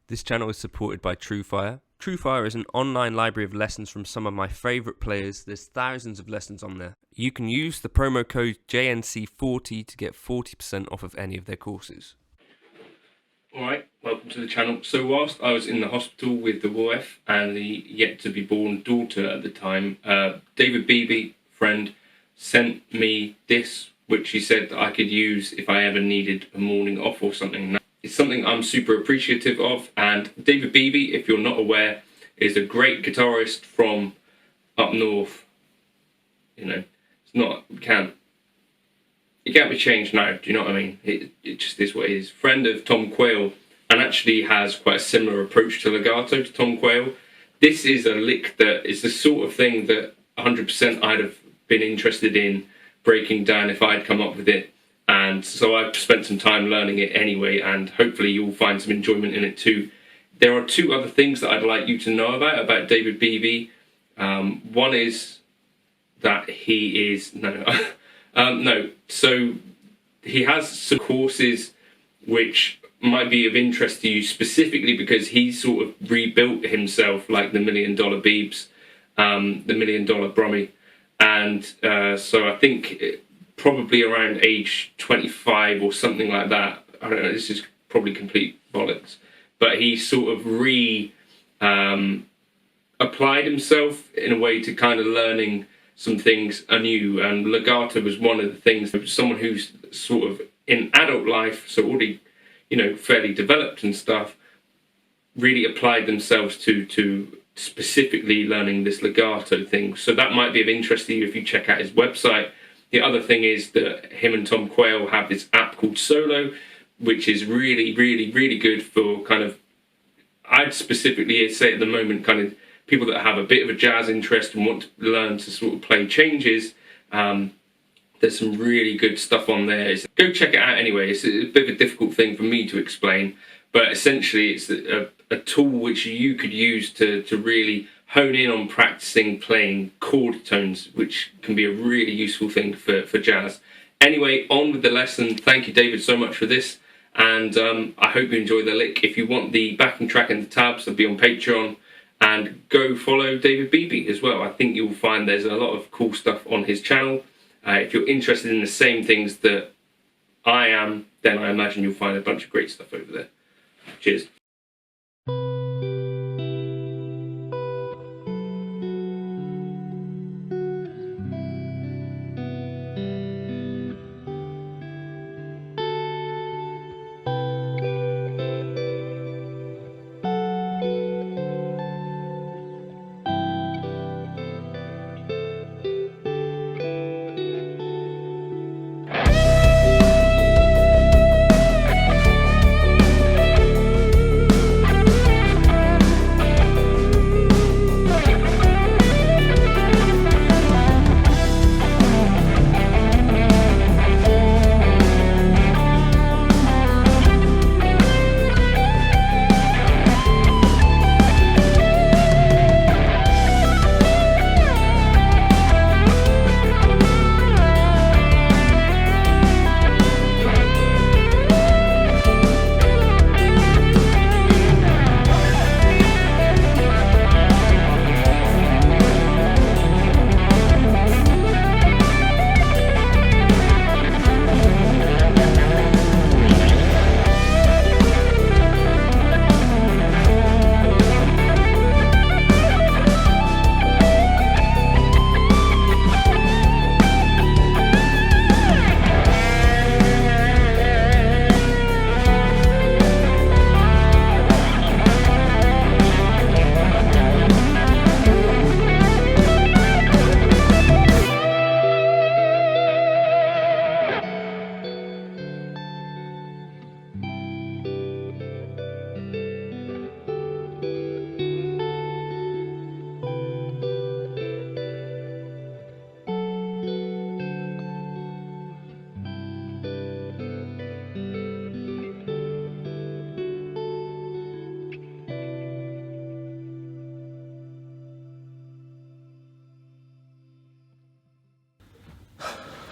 This channel is supported by TrueFire. TrueFire is an online library of lessons from some of my favourite players. There's thousands of lessons on there. You can use the promo code JNC40 to get 40% off of any of their courses. Alright, welcome to the channel. So whilst I was in the hospital with the wife and the yet-to-be-born daughter at the time, David Beebe, friend, sent me this, which he said that I could use if I ever needed a morning off or something. It's something I'm super appreciative of, and David Beebe, if you're not aware, is a great guitarist from up north. You know, it's not, it can't be changed now, do you know what I mean? It just is what it is. Friend of Tom Quayle, and actually has quite a similar approach to legato to Tom Quayle. This is a lick that is the sort of thing that 100% I'd have been interested in breaking down if I'd come up with it. And so I've spent some time learning it anyway, and hopefully you'll find some enjoyment in it too. There are two other things that I'd like you to know about David Beebe. One is that he is, so he has some courses which might be of interest to you specifically because he sort of rebuilt himself like the $1 Million Beebs, the $1 Million Brummie. And so I think probably around age 25 or something like that. I don't know, this is probably complete bollocks. But he sort of applied himself in a way to kind of learning some things anew. And legato was one of the things, someone who's sort of in adult life, so already, you know, fairly developed and stuff, really applied themselves to specifically learning this legato thing. So that might be of interest to you if you check out his website. The other thing is that him and Tom Quayle have this app called Solo, which is really, really, really good for kind of, I'd specifically say at the moment, kind of people that have a bit of a jazz interest and want to learn to sort of play changes. There's some really good stuff on there. Go check it out anyway. It's a bit of a difficult thing for me to explain, but essentially it's a tool which you could use to really hone in on practicing playing chord tones, which can be a really useful thing for jazz. Anyway, on with the lesson. Thank you, David, so much for this, and I hope you enjoy the lick. If you want the backing track and the tabs, they'll be on Patreon, and go follow David Beebe as well. I think you'll find there's a lot of cool stuff on his channel. If you're interested in the same things that I am, then I imagine you'll find a bunch of great stuff over there. Cheers.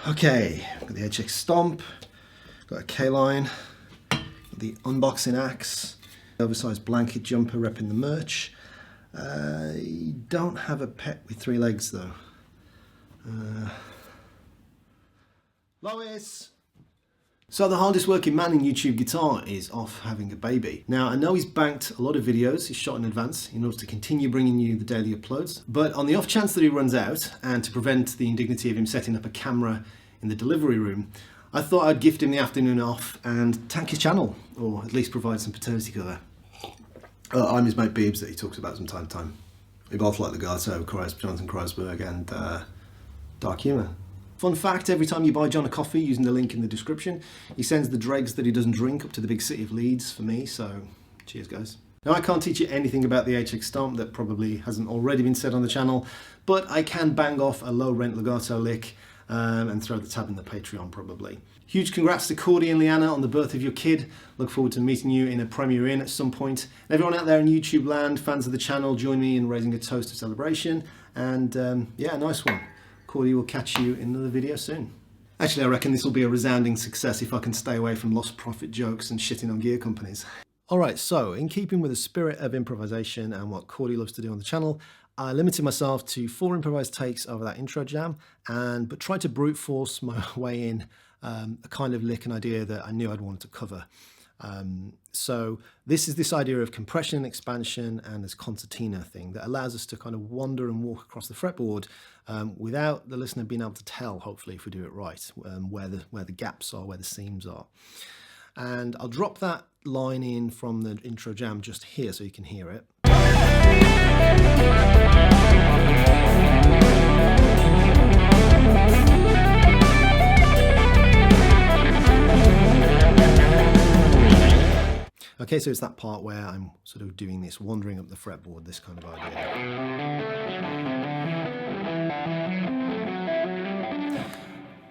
Okay, got the HX Stomp, got a K-line, the unboxing axe, Oversized blanket jumper repping the merch. Don't have a pet with 3 legs though. Lois! So the hardest working man in YouTube guitar is off having a baby. Now I know he's banked a lot of videos he's shot in advance in order to continue bringing you the daily uploads, but on the off chance that he runs out, and to prevent the indignity of him setting up a camera in the delivery room, I thought I'd gift him the afternoon off and tank his channel, or at least provide some paternity cover. I'm his mate Beebs that he talks about from time to time. We both like Legato, Jonathan Kreisberg and Dark Humour. Fun fact, every time you buy John a coffee using the link in the description, he sends the dregs that he doesn't drink up to the big city of Leeds for me, so cheers guys. Now I can't teach you anything about the HX Stomp that probably hasn't already been said on the channel, but I can bang off a low rent Legato lick and throw the tab in the Patreon probably. Huge congrats to Cordy and Leanna on the birth of your kid. Look forward to meeting you in a Premier Inn at some point. And everyone out there in YouTube land, fans of the channel, join me in raising a toast of celebration. And yeah, nice one. Cordy will catch you in another video soon. Actually, I reckon this will be a resounding success if I can stay away from lost profit jokes and shitting on gear companies. Alright, so in keeping with the spirit of improvisation and what Cordy loves to do on the channel, I limited myself to 4 improvised takes over that intro jam, but tried to brute force my way in a kind of lick and idea that I knew I'd wanted to cover. So this is this idea of compression, expansion, and this concertina thing that allows us to kind of wander and walk across the fretboard without the listener being able to tell, hopefully, if we do it right, where the gaps are, where the seams are. And I'll drop that line in from the intro jam just here so you can hear it. Okay, so it's that part where I'm sort of doing this, wandering up the fretboard, this kind of idea.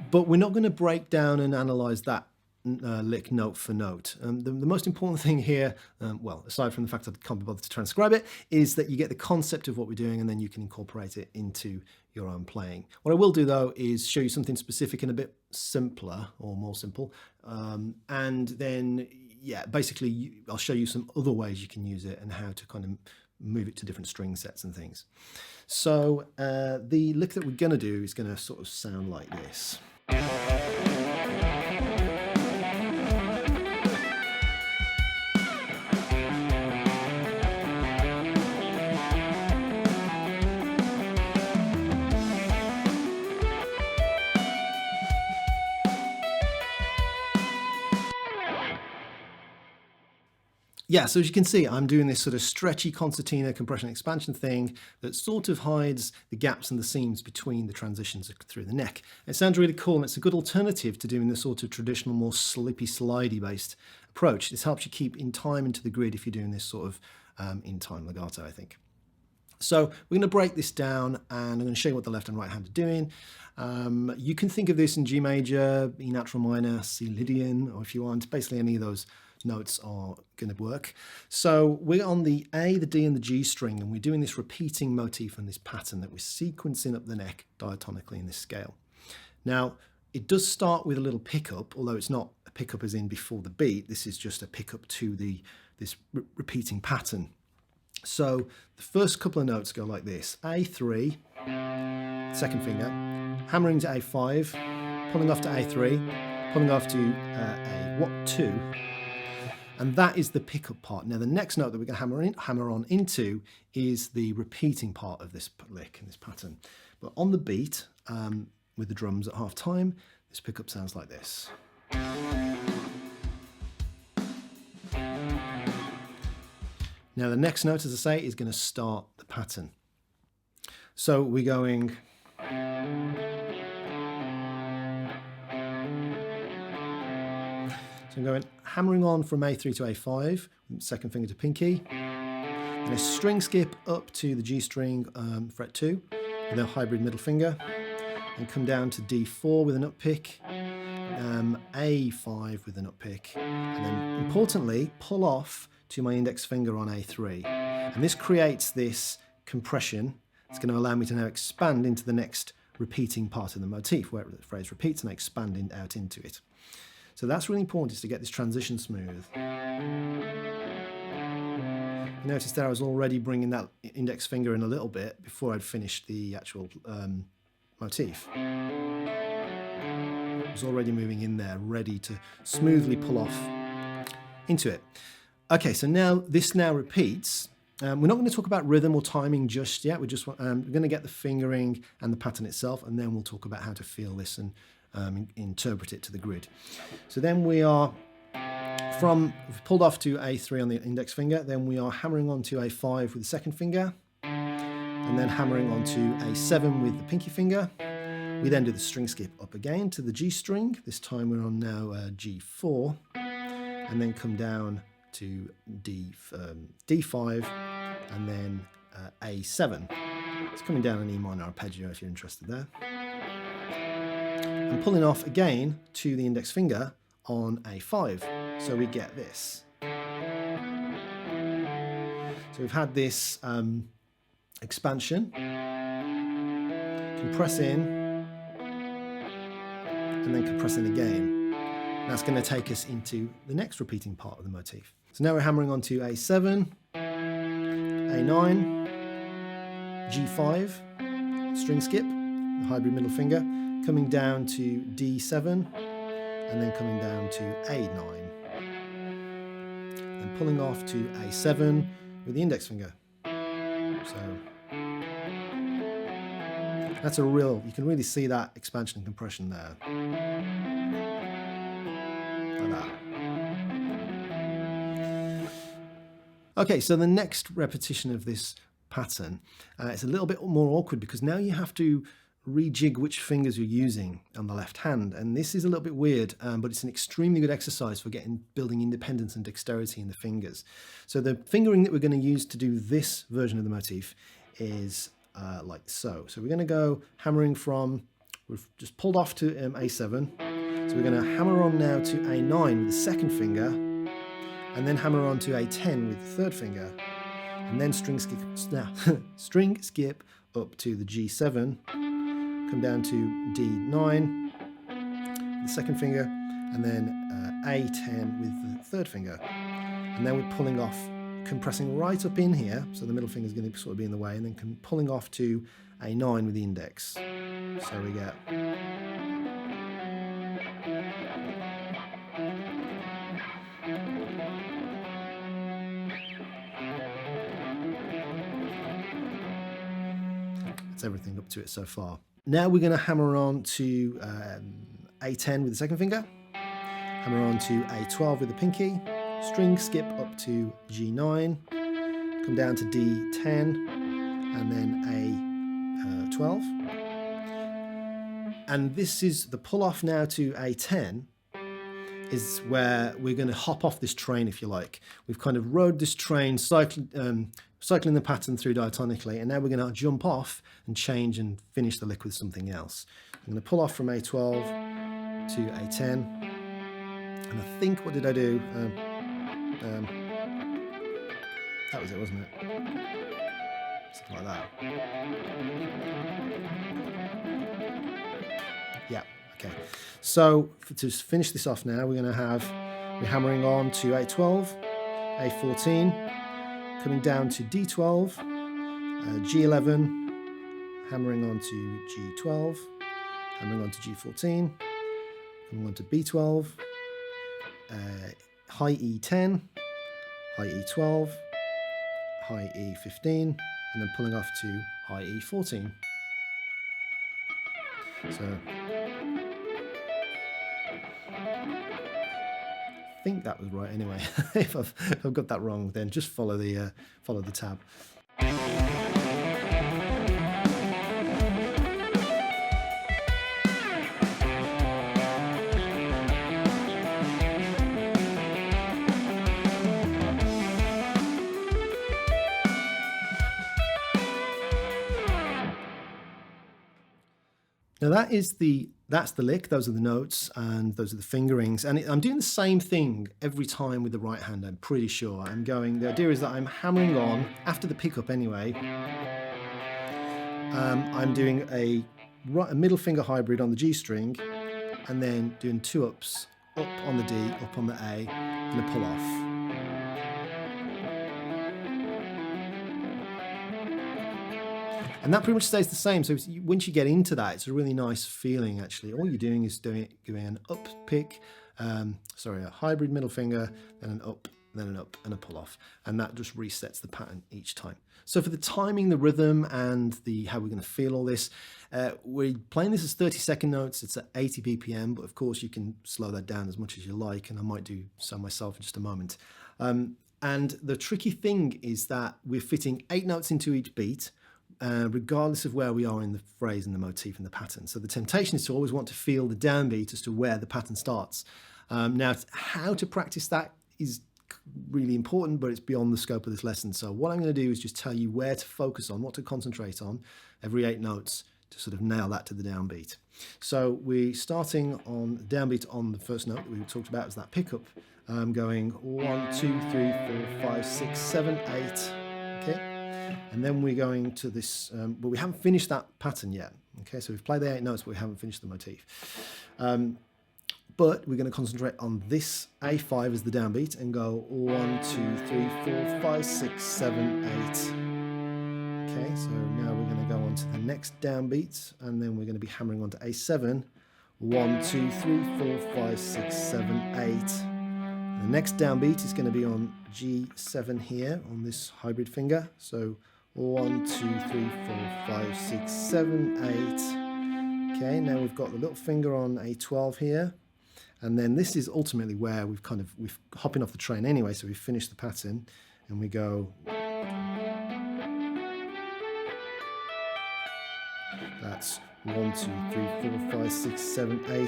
But we're not going to break down and analyze that lick note for note. The most important thing here, well, aside from the fact that I can't be bothered to transcribe it, is that you get the concept of what we're doing and then you can incorporate it into your own playing. What I will do though is show you something specific and a bit simpler, or more simple, and then yeah, basically I'll show you some other ways you can use it and how to kind of move it to different string sets and things. So the lick that we're going to do is going to sort of sound like this. Yeah, so as you can see, I'm doing this sort of stretchy concertina compression expansion thing that sort of hides the gaps and the seams between the transitions through the neck. It sounds really cool, and it's a good alternative to doing the sort of traditional, more slippy, slidey based approach. This helps you keep in time into the grid if you're doing this sort of in time legato, I think. So we're going to break this down, and I'm going to show you what the left and right hand are doing. You can think of this in G major, E natural minor, C Lydian, or if you want, basically any of those notes are going to work. So we're on the A, the D and the G string, and we're doing this repeating motif and this pattern that we're sequencing up the neck diatonically in this scale. Now it does start with a little pickup, although it's not a pickup as in before the beat. This is just a pickup to this repeating pattern. So the first couple of notes go like this: A3, second finger, hammering to A5, pulling off to A3, pulling off to A2, and that is the pickup part. Now the next note that we're going to hammer on into is the repeating part of this lick and this pattern. But on the beat, with the drums at half time, this pickup sounds like this. Now the next note, as I say, is going to start the pattern. So we're going... So I'm going hammering on from A3 to A5, second finger to pinky, and a string skip up to the G string, fret 2, with a hybrid middle finger, and come down to D4 with an up pick, A5 with an up pick, and then importantly pull off to my index finger on A3. And this creates this compression. It's going to allow me to now expand into the next repeating part of the motif, where the phrase repeats, and I expand out into it. So that's really important, is to get this transition smooth. Notice there I was already bringing that index finger in a little bit before I'd finished the actual motif. It was already moving in there, ready to smoothly pull off into it. Okay, so now this repeats. We're not going to talk about rhythm or timing just yet. We're going to get the fingering and the pattern itself, and then we'll talk about how to feel this and interpret it to the grid. So then we are we've pulled off to A3 on the index finger, then we are hammering onto A5 with the second finger, and then hammering onto A7 with the pinky finger. We then do the string skip up again to the G string. This time we're on now G4, and then come down to D5, and then A7. It's coming down an E minor arpeggio if you're interested there. And pulling off again to the index finger on A5. So we get this. So we've had this expansion, compress in, and then compress in again. That's going to take us into the next repeating part of the motif. So now we're hammering onto A7, A9, G5, string skip, the hybrid middle finger, coming down to D7, and then coming down to A9. Then pulling off to A7 with the index finger. So that's you can really see that expansion and compression there. Like that. Okay, so the next repetition of this pattern, it's a little bit more awkward because now you have to rejig which fingers you're using on the left hand, and this is a little bit weird, but it's an extremely good exercise for building independence and dexterity in the fingers. So the fingering that we're going to use to do this version of the motif is like so. So we're going to go hammering from, we've just pulled off to A7, so we're going to hammer on now to A9 with the second finger, and then hammer on to A10 with the third finger, and then string skip up to the G7, come down to D9 with the second finger, and then A10 with the third finger. And then we're pulling off, compressing right up in here, so the middle finger is going to sort of be in the way, and then pulling off to A9 with the index. So we get... That's everything up to it so far. Now we're going to hammer on to A10 with the second finger, hammer on to A12 with the pinky, string skip up to G9, come down to D10, and then A12. And this is the pull off now to A10 is where we're going to hop off this train, if you like. We've kind of rode this train, cycling the pattern through diatonically, and now we're going to jump off and change and finish the lick with something else. I'm going to pull off from A12 to A10, and I think, what did I do? That was it, wasn't it? Something like that. Yeah, okay. So to finish this off now, we're hammering on to A12, A14, coming down to D12, G11, hammering on to G12, hammering on to G14, coming on to B12, high E10, high E12, high E15, and then pulling off to high E14. So I think that was right anyway. if I've got that wrong, then just follow the tab. Now that's the lick, those are the notes, and those are the fingerings. And I'm doing the same thing every time with the right hand, I'm pretty sure. The idea is that I'm hammering on, after the pickup anyway, I'm doing a middle finger hybrid on the G string, and then doing two ups, up on the D, up on the A, and a pull off. And that pretty much stays the same. So once you get into that, it's a really nice feeling doing all you're doing is doing an up pick, a hybrid middle finger, then an up, then an up and a pull off. And that just resets the pattern each time. So for the timing, the rhythm, and how we're going to feel all this, we're playing this as 30-second notes. It's at 80 BPM, but of course you can slow that down as much as you like, and I might do so myself in just a moment. And the tricky thing is that we're fitting 8 notes into each beat, regardless of where we are in the phrase and the motif and the pattern. So the temptation is to always want to feel the downbeat as to where the pattern starts. Now, how to practice that is really important, but it's beyond the scope of this lesson. So what I'm going to do is just tell you where to focus on, what to concentrate on every 8 notes to sort of nail that to the downbeat. So we're starting on downbeat on the first note that we talked about, is that pickup, going 1, 2, 3, 4, 5, 6, 7, 8. Okay, and then we're going to this, but we haven't finished that pattern yet. Okay, so we've played the 8 notes, but we haven't finished the motif. But we're going to concentrate on this A5 as the downbeat and go 1, 2, 3, 4, 5, 6, 7, 8. Okay, so now we're going to go on to the next downbeat, and then we're going to be hammering onto A7. 1, 2, 3, 4, 5, 6, 7, 8. The next downbeat is going to be on G7 here on this hybrid finger. So 1, 2, 3, 4, 5, 6, 7, 8. Okay, now we've got the little finger on A12 here. And then this is ultimately where we're hopping off the train anyway, so we've finished the pattern, and we go. That's 1, 2, 3, 4, 5, 6, 7, 8. I'm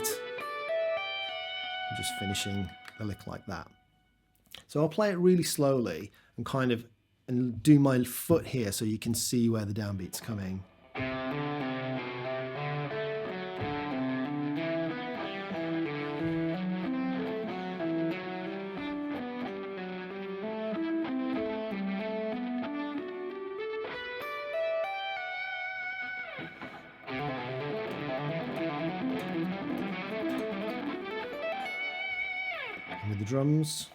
just finishing the lick like that. So I'll play it really slowly and do my foot here so you can see where the downbeat's coming. With the drums.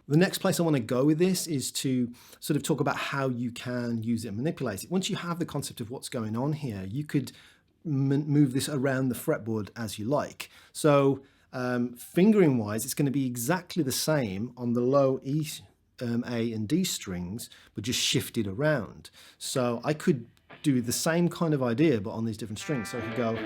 The next place I want to go with this is to sort of talk about how you can use it and manipulate it. Once you have the concept of what's going on here, you could move this around the fretboard as you like. So fingering wise, it's going to be exactly the same on the low E, A and D strings, but just shifted around. So I could do the same kind of idea, but on these different strings. So I could go.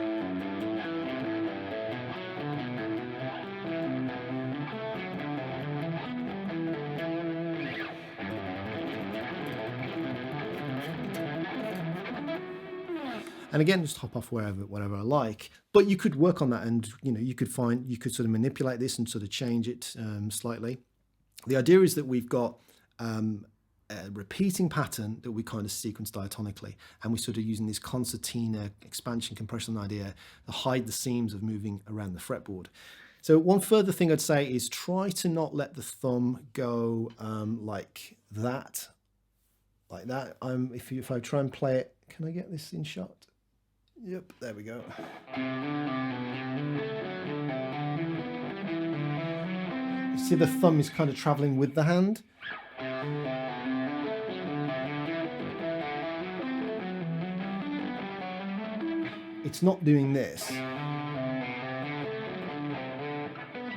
And again, just hop off whatever I like. But you could work on that, and you could sort of manipulate this and sort of change it slightly. The idea is that we've got a repeating pattern that we kind of sequence diatonically, and we're sort of using this concertina expansion compression idea to hide the seams of moving around the fretboard. So one further thing I'd say is try to not let the thumb go like that. If I try and play it, can I get this in shot? Yep, there we go. You see the thumb is kind of traveling with the hand. It's not doing this.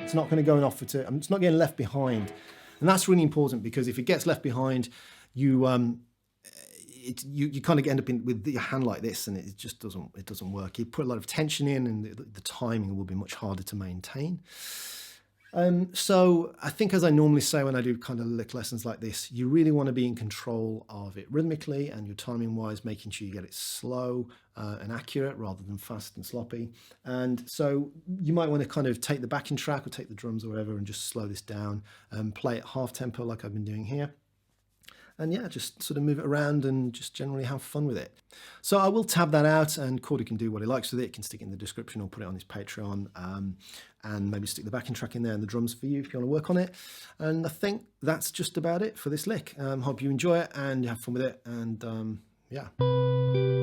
It's not going to go off it's not getting left behind. And that's really important, because if it gets left behind, you kind of end up with your hand like this, and it just doesn't work. You put a lot of tension in, and the timing will be much harder to maintain. So I think, as I normally say when I do kind of lick lessons like this, you really want to be in control of it rhythmically and your timing wise, making sure you get it slow and accurate rather than fast and sloppy. And so you might want to kind of take the backing track or take the drums or whatever and just slow this down and play it half tempo like I've been doing here. and yeah, just sort of move it around and just generally have fun with it. So I will tab that out, and Cordy can do what he likes with it. He can stick it in the description or put it on his Patreon, and maybe stick the backing track in there and the drums for you if you want to work on it. And I think that's just about it for this lick. Hope you enjoy it and you have fun with it, and yeah.